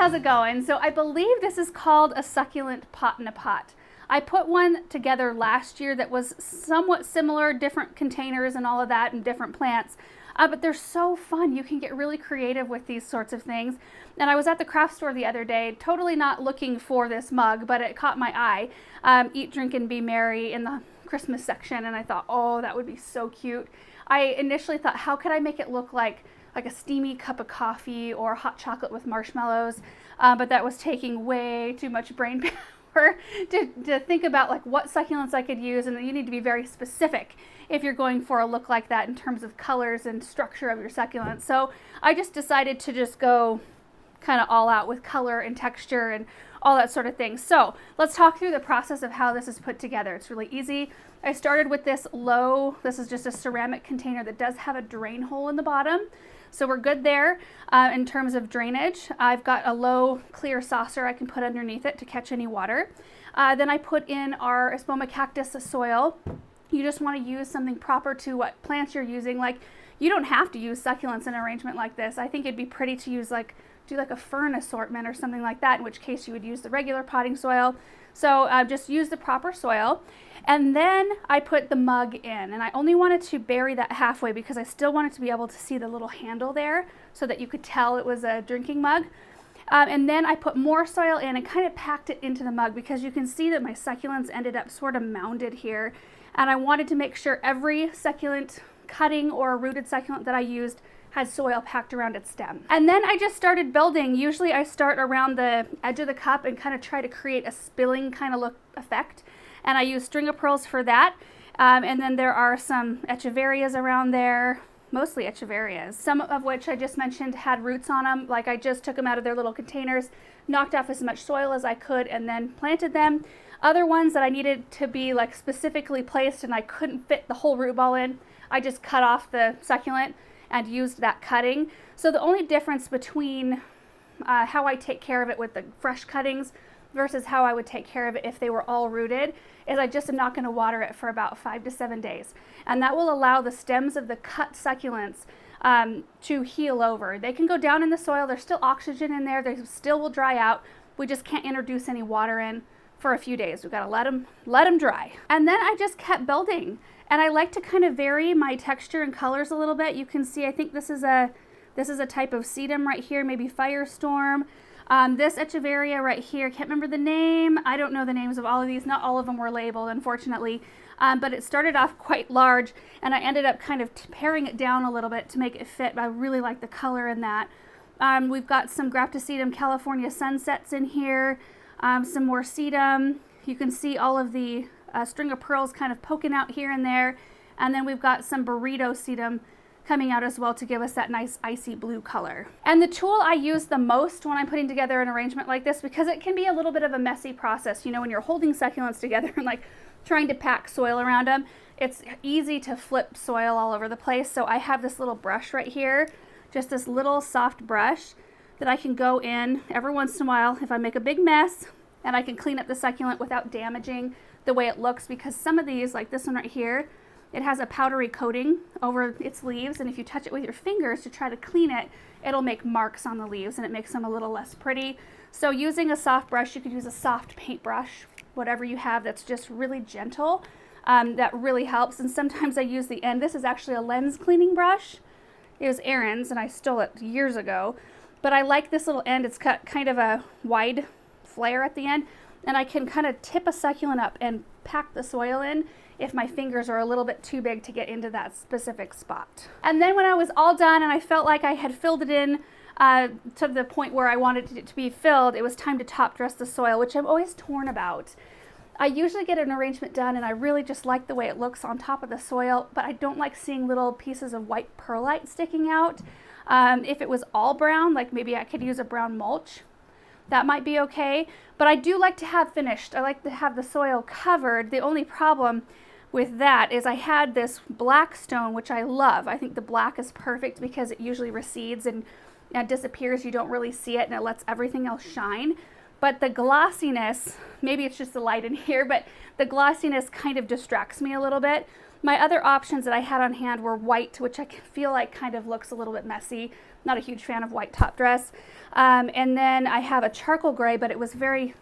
how's it going? So I believe this is called a succulent pot in a pot. I put one together last year that was somewhat similar, different containers and all of that, and different plants. But they're so fun. You can get really creative with these sorts of things. And I was at the craft store the other day, totally not looking for this mug, but it caught my eye. Eat, drink, and be merry in the Christmas section. And I thought, oh, that would be so cute. I initially thought, how could I make it look like a steamy cup of coffee or hot chocolate with marshmallows? But that was taking way too much brain power to think about like what succulents I could use. And you need to be very specific if you're going for a look like that in terms of colors and structure of your succulents. So I just decided to just go kind of all out with color and texture and all that sort of thing. So let's talk through the process of how this is put together. It's really easy. I started with this this is just a ceramic container that does have a drain hole in the bottom. So we're good there in terms of drainage. I've got a low clear saucer I can put underneath it to catch any water. Then I put in our Espoma cactus soil. You just want to use something proper to what plants you're using. Like, you don't have to use succulents in an arrangement like this. I think it'd be pretty to use do a fern assortment or something like that, in which case you would use the regular potting soil. So just use the proper soil. And then I put the mug in, and I only wanted to bury that halfway because I still wanted to be able to see the little handle there so that you could tell it was a drinking mug. And then I put more soil in and kind of packed it into the mug because you can see that my succulents ended up sort of mounded here. And I wanted to make sure every succulent cutting or rooted succulent that I used had soil packed around its stem. And then I just started building. Usually I start around the edge of the cup and kind of try to create a spilling kind of look effect. And I use string of pearls for that. And then there are some Echeverias around there, mostly Echeverias, some of which I just mentioned had roots on them. Like, I just took them out of their little containers, knocked off as much soil as I could, and then planted them. Other ones that I needed to be like specifically placed and I couldn't fit the whole root ball in, I just cut off the succulent and used that cutting. So the only difference between how I take care of it with the fresh cuttings versus how I would take care of it if they were all rooted is I just am not going to water it for about 5 to 7 days. And that will allow the stems of the cut succulents to heal over. They can go down in the soil. There's still oxygen in there. They still will dry out. We just can't introduce any water in for a few days. We've got to let them dry. And then I just kept building. And I like to kind of vary my texture and colors a little bit. You can see, I think this is a type of sedum right here, maybe Firestorm. This Echeveria right here, can't remember the name. I don't know the names of all of these. Not all of them were labeled, unfortunately. But it started off quite large, and I ended up kind of paring it down a little bit to make it fit. But I really like the color in that. We've got some Graptosedum California Sunsets in here, some more sedum. You can see all of the string of pearls kind of poking out here and there. And then we've got some Burrito Sedum coming out as well to give us that nice icy blue color. And the tool I use the most when I'm putting together an arrangement like this, because it can be a little bit of a messy process, you know, when you're holding succulents together and like trying to pack soil around them, it's easy to flip soil all over the place. So I have this little brush right here, just this little soft brush that I can go in every once in a while if I make a big mess, and I can clean up the succulent without damaging the way it looks, because some of these, like this one right here, it has a powdery coating over its leaves, and if you touch it with your fingers to try to clean it, it'll make marks on the leaves and it makes them a little less pretty. So using a soft brush, you could use a soft paintbrush, whatever you have that's just really gentle, that really helps. And sometimes I use the end. This is actually a lens cleaning brush. It was Aaron's and I stole it years ago, but I like this little end. It's got kind of a wide flare at the end, and I can kind of tip a succulent up and pack the soil in if my fingers are a little bit too big to get into that specific spot. And then when I was all done and I felt like I had filled it in to the point where I wanted it to be filled, it was time to top dress the soil, which I'm always torn about. I usually get an arrangement done and I really just like the way it looks on top of the soil, but I don't like seeing little pieces of white perlite sticking out. If it was all brown, like maybe I could use a brown mulch, that might be okay. But I do like to have finished. I like to have the soil covered. The only problem with that is I had this black stone, which I love. I think the black is perfect because it usually recedes and disappears. You don't really see it and it lets everything else shine. But the glossiness, maybe it's just the light in here, but the glossiness kind of distracts me a little bit. My other options that I had on hand were white, which I feel like kind of looks a little bit messy. not a huge fan of white top dress. And then I have a charcoal gray, but it was very,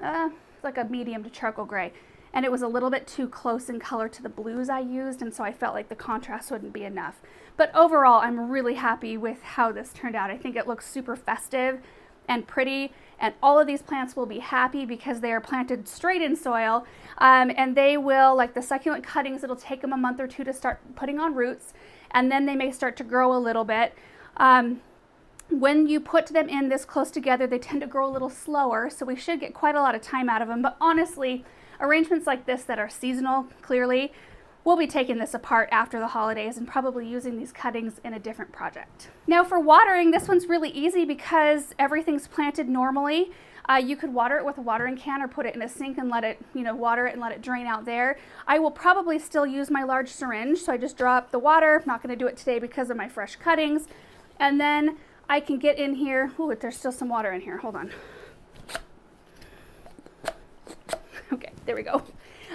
like a medium to charcoal gray. And it was a little bit too close in color to the blues I used, and so I felt like the contrast wouldn't be enough. But overall, I'm really happy with how this turned out. I think it looks super festive and pretty, and all of these plants will be happy because they are planted straight in soil, and they will, like the succulent cuttings, it'll take them a month or two to start putting on roots, and then they may start to grow a little bit. When you put them in this close together, they tend to grow a little slower, so we should get quite a lot of time out of them. But honestly, arrangements like this that are seasonal, clearly, we'll be taking this apart after the holidays and probably using these cuttings in a different project. Now for watering, this one's really easy because everything's planted normally. You could water it with a watering can or put it in a sink and let it, water it and let it drain out there. I will probably still use my large syringe, so I just draw up the water. I'm not going to do it today because of my fresh cuttings. And then I can get in here. Ooh, there's still some water in here. Hold on. Okay, there we go.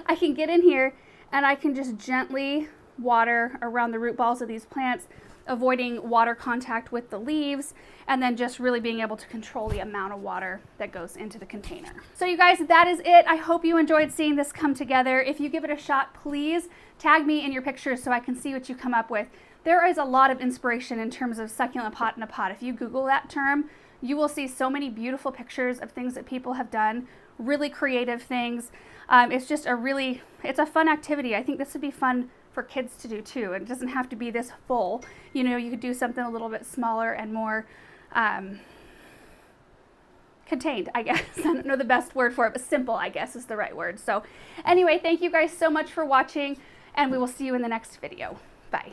I can get in here and I can just gently water around the root balls of these plants, avoiding water contact with the leaves, and then just really being able to control the amount of water that goes into the container. So you guys, that is it. I hope you enjoyed seeing this come together. If you give it a shot, please tag me in your pictures so I can see what you come up with. There is a lot of inspiration in terms of succulent pot in a pot. If you Google that term, you will see so many beautiful pictures of things that people have done, really creative things. It's just it's a fun activity. I think this would be fun for kids to do too. It doesn't have to be this full. You could do something a little bit smaller and more contained, I guess. I don't know the best word for it, but simple, I guess, is the right word. So anyway, thank you guys so much for watching, and we will see you in the next video. Bye.